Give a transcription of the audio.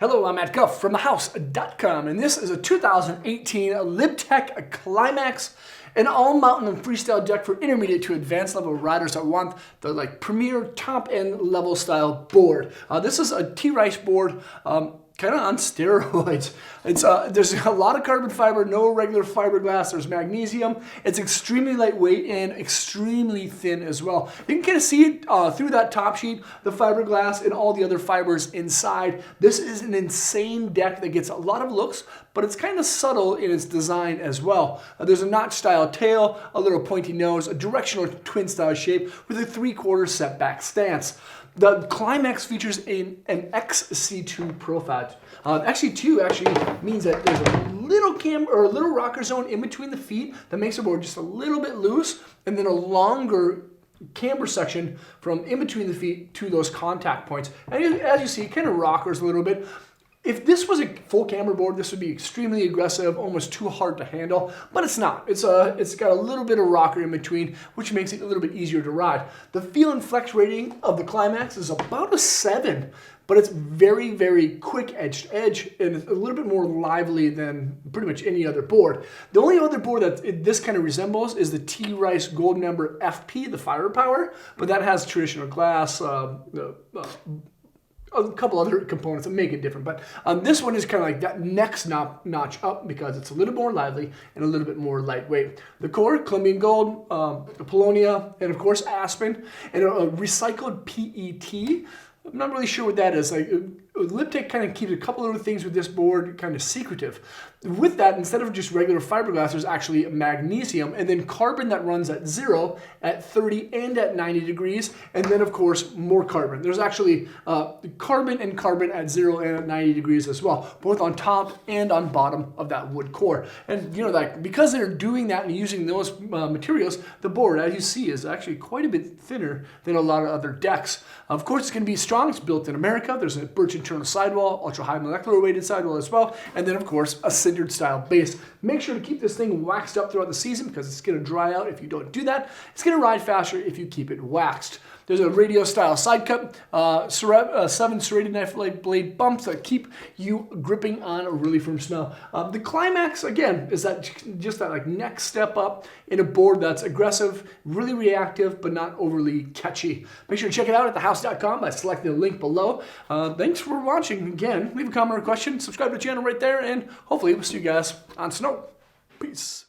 Hello, I'm Matt Guff from thehouse.com, and this is a 2018 Lib Tech Climax, an all-mountain and freestyle deck for intermediate to advanced level riders that want the premier top-end level style board. This is a T.Rice board, kind of on steroids. It's there's a lot of carbon fiber, no regular fiberglass. There's magnesium. It's extremely lightweight and extremely thin as well. You can kind of see it through that top sheet, the fiberglass and all the other fibers inside. This is an insane deck that gets a lot of looks, but it's kind of subtle in its design as well. There's a notch style tail, a little pointy nose, a directional twin style shape with a 3/4 setback stance. The Climax features an XC2 profile. XC2 actually means that there's a little camber or a little rocker zone in between the feet that makes the board just a little bit loose, and then a longer camber section from in between the feet to those contact points. And as you see, it kind of rockers a little bit. If this was a full camber board, this would be extremely aggressive, almost too hard to handle, but it's not. It's got a little bit of rocker in between, which makes it a little bit easier to ride. The feel and flex rating of the Climax is about a 7, but it's very, very quick edge to edge and it's a little bit more lively than pretty much any other board. The only other board that this kind of resembles is the T.Rice Gold Member FP, the Firepower, but that has traditional glass, a couple other components that make it different, but this one is kind of like that next notch up because it's a little more lively and a little bit more lightweight. The core, Colombian gold, Polonia, and of course Aspen, and a recycled PET. I'm not really sure what that is. Like Lib Tech kind of keeps a couple other things with this board kind of secretive. With that, instead of just regular fiberglass, there's actually magnesium and then carbon that runs at 0, at 30, and at 90 degrees. And then, of course, more carbon. There's actually carbon and carbon at 0 and at 90 degrees as well, both on top and on bottom of that wood core. And, you know, that because they're doing that and using those materials, the board, as you see, is actually quite a bit thinner than a lot of other decks. Of course, it's going to be strong. It's built in America. There's a birch internal sidewall, ultra high molecular weighted sidewall as well, and then of course a sintered style base. Make sure to keep this thing waxed up throughout the season because it's going to dry out if you don't do that. It's going to ride faster if you keep it waxed. There's a radio style side cut, 7 serrated knife blade bumps that keep you gripping on a really firm snow. The Climax, again, is that just that like next step up in a board that's aggressive, really reactive, but not overly catchy. Make sure to check it out at thehouse.com by selecting the link below. Thanks for watching. Again, leave a comment or question, subscribe to the channel right there, and hopefully we'll see you guys on snow. Peace.